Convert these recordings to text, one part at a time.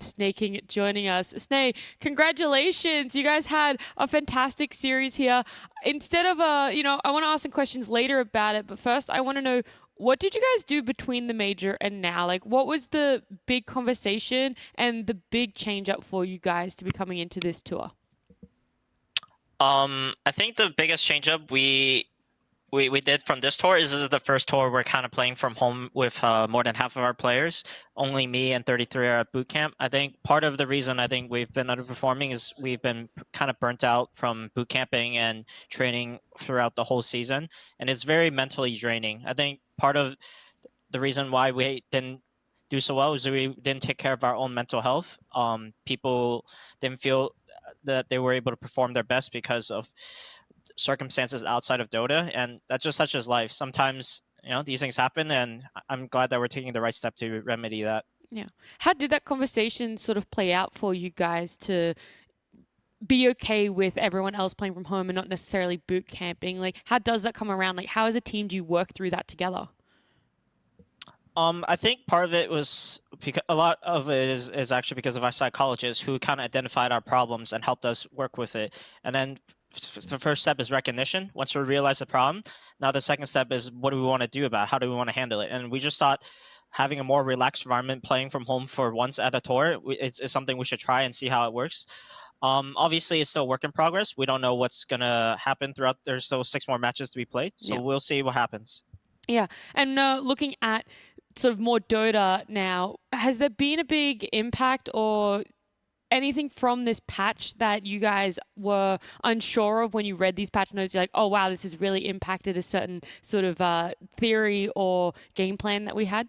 Sneyking joining us. Sney, congratulations! You guys had a fantastic series here. Instead of I want to ask some questions later about it, but first I want to know what did you guys do between the major and now? Like, what was the big conversation and the big change up for you guys to be coming into this tour? I think the biggest change up we did from this tour is this is the first tour we're kind of playing from home with more than half of our players. Only me and 33 are at boot camp. I think part of the reason I think we've been underperforming is we've been kind of burnt out from boot camping and training throughout the whole season, and it's very mentally draining. I think part of the reason why we didn't do so well is we didn't take care of our own mental health. People didn't feel that they were able to perform their best because of circumstances outside of Dota, and that's just such as life. Sometimes these things happen, and I'm glad that we're taking the right step to remedy that. Yeah. How did that conversation sort of play out for you guys to be okay with everyone else playing from home and not necessarily boot camping? Like, how does that come around? Like, how as a team do you work through that together? I think part of it was because a lot of it is actually because of our psychologists who kind of identified our problems and helped us work with it. And then the first step is recognition. Once we realize the problem, now the second step is what do we want to do about it? How do we want to handle it? And we just thought having a more relaxed environment, playing from home for once at a tour, it's something we should try and see how it works. Obviously, it's still a work in progress. We don't know what's gonna happen throughout. There's still 6 more matches to be played, so Yeah. we'll see what happens. Yeah. And looking at sort of more Dota now, has there been a big impact or anything from this patch that you guys were unsure of when you read these patch notes? You're like, oh, wow, this has really impacted a certain sort of theory or game plan that we had?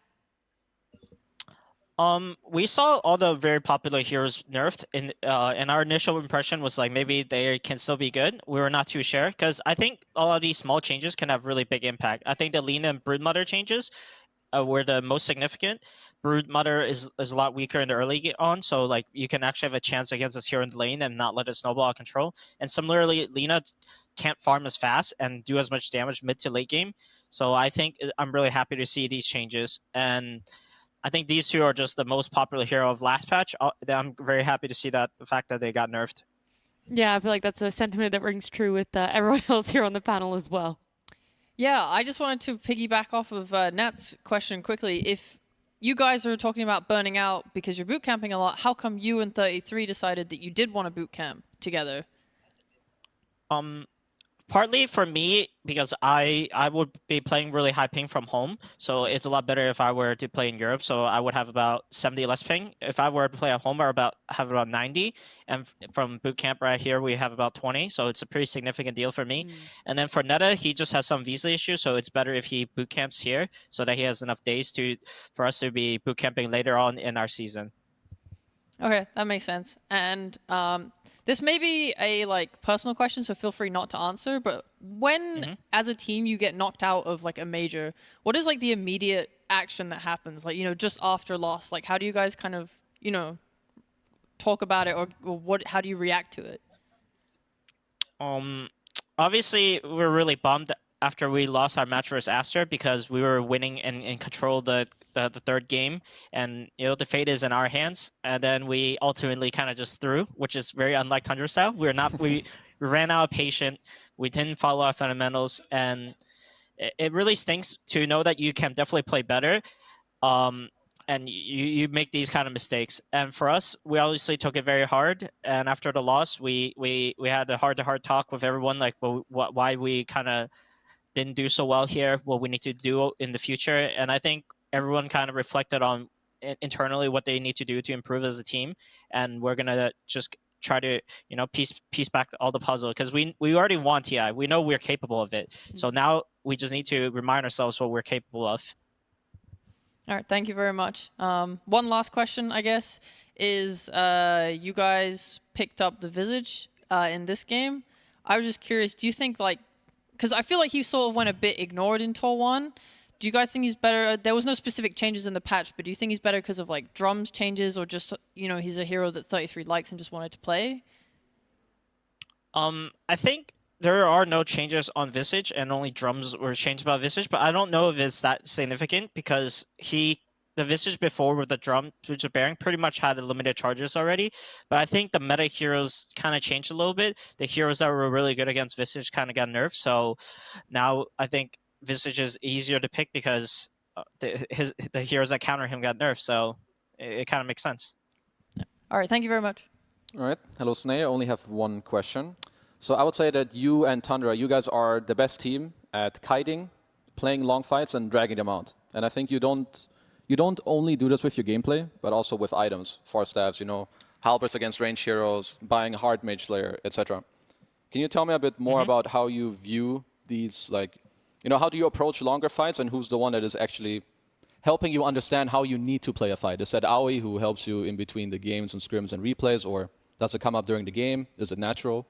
We saw all the very popular heroes nerfed, and our initial impression was like maybe they can still be good. We were not too sure because I think all of these small changes can have really big impact. I think the Lina and Broodmother changes were the most significant. Broodmother is a lot weaker in the early on, so like you can actually have a chance against this hero in the lane and not let it snowball out of control. And similarly, Lina can't farm as fast and do as much damage mid to late game. So I think I'm really happy to see these changes, and I think these two are just the most popular hero of last patch. I'm very happy to see that the fact that they got nerfed. Yeah, I feel like that's a sentiment that rings true with everyone else here on the panel as well. Yeah, I just wanted to piggyback off of Nat's question quickly. If you guys are talking about burning out because you're boot camping a lot, how come you and 33 decided that you did want to boot camp together? Um, Partly for me because I would be playing really high ping from home, so it's a lot better if I were to play in Europe. So I would have about 70 less ping. If I were to play at home, I have about 90, and from boot camp right here we have about 20. So it's a pretty significant deal for me. And then for Neta, he just has some visa issues, so it's better if he boot camps here so that he has enough days for us to be boot camping later on in our season. Okay, that makes sense. And this may be a like personal question, so feel free not to answer. But when, as a team, you get knocked out of like a major, what is like the immediate action that happens? Like just after loss, like how do you guys kind of talk about it, or what? How do you react to it? Obviously, we're really bummed after we lost our match versus Aster because we were winning and control the third game, and the fate is in our hands. And then we ultimately kind of just threw, which is very unlike Tundra style. We ran out of patience. We didn't follow our fundamentals, and it really stinks to know that you can definitely play better. And you make these kind of mistakes. And for us, we obviously took it very hard. And after the loss, we had a heart-to-heart talk with everyone, like why we kind of didn't do so well here, what we need to do in the future. And I think everyone kind of reflected on internally what they need to do to improve as a team. And we're gonna just try to piece back all the puzzle because we already won TI. We know we're capable of it. So now we just need to remind ourselves what we're capable of. All right, thank you very much. One last question, I guess, is you guys picked up the Visage in this game. I was just curious, do you think, like, because I feel like he sort of went a bit ignored in Tour 1. Do you guys think he's better? There was no specific changes in the patch, but do you think he's better because of, like, drums changes or just, he's a hero that 33 likes and just wanted to play? I think there are no changes on Visage, and only drums were changed about Visage, but I don't know if it's that significant because the the Visage before with the drum which are bearing pretty much had limited charges already, but I think the meta heroes kind of changed a little bit. The heroes that were really good against Visage kind of got nerfed, so now I think Visage is easier to pick because the heroes that counter him got nerfed, so it kind of makes sense. All right, thank you very much. All right. Hello, Sney. I only have one question. So I would say that you and Tundra, you guys are the best team at kiting, playing long fights, and dragging them out. And I think you don't only do this with your gameplay, but also with items, force staffs, halberds against ranged heroes, buying a hard mage slayer, etc. Can you tell me a bit more about how you view these, how do you approach longer fights, and who's the one that is actually helping you understand how you need to play a fight? Is that Aoi who helps you in between the games and scrims and replays, or does it come up during the game? Is it natural?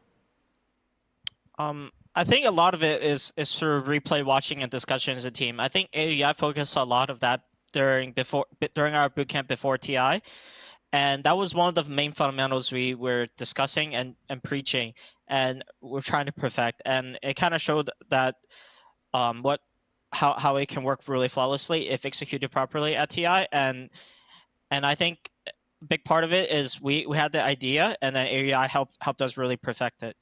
I think a lot of it is through replay watching and discussion as a team. I think AEI focused a lot of that during our bootcamp before TI, and that was one of the main fundamentals we were discussing and preaching, and we're trying to perfect. And it kind of showed that how it can work really flawlessly if executed properly at TI. And I think a big part of it is we had the idea, and then AEI helped us really perfect it.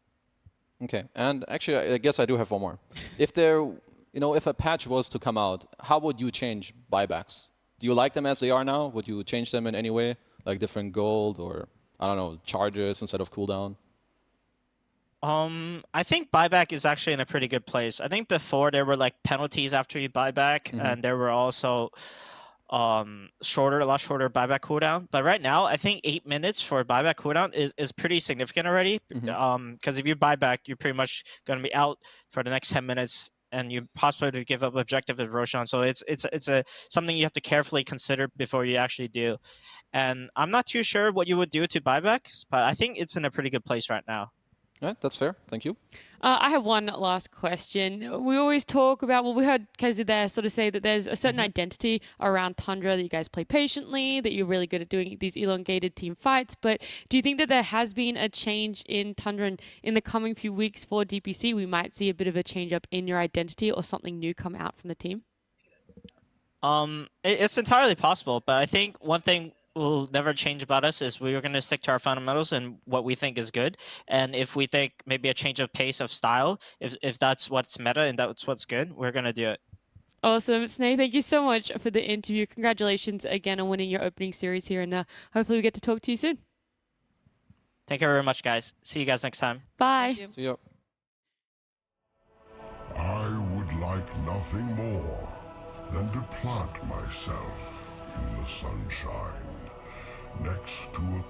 Okay, and actually, I guess I do have one more. If if a patch was to come out, how would you change buybacks? Do you like them as they are now? Would you change them in any way, like different gold or I don't know, charges instead of cooldown? I think buyback is actually in a pretty good place. I think before there were like penalties after you buy back, and there were also a lot shorter buyback cooldown. But right now, I think 8 minutes for buyback cooldown is pretty significant already. Because if you buy back, you're pretty much going to be out for the next 10 minutes, and you possibly give up objective of Roshan. So it's something you have to carefully consider before you actually do. And I'm not too sure what you would do to buybacks, but I think it's in a pretty good place right now. Yeah, that's fair. Thank you. I have one last question. We always talk about, we heard Kezi there sort of say that there's a certain identity around Tundra, that you guys play patiently, that you're really good at doing these elongated team fights. But do you think that there has been a change in Tundra, and in the coming few weeks for DPC, we might see a bit of a change up in your identity or something new come out from the team? It's entirely possible, but I think one thing will never change about us is we're going to stick to our fundamentals and what we think is good. And if we think maybe a change of pace of style, if that's what's meta and that's what's good, we're going to do it. Awesome. Sney, thank you so much for the interview. Congratulations again on winning your opening series here, and hopefully we get to talk to you soon. Thank you very much, guys. See you guys next time. Bye. Thank you. See you. I would like nothing more than to plant myself in the sunshine next to a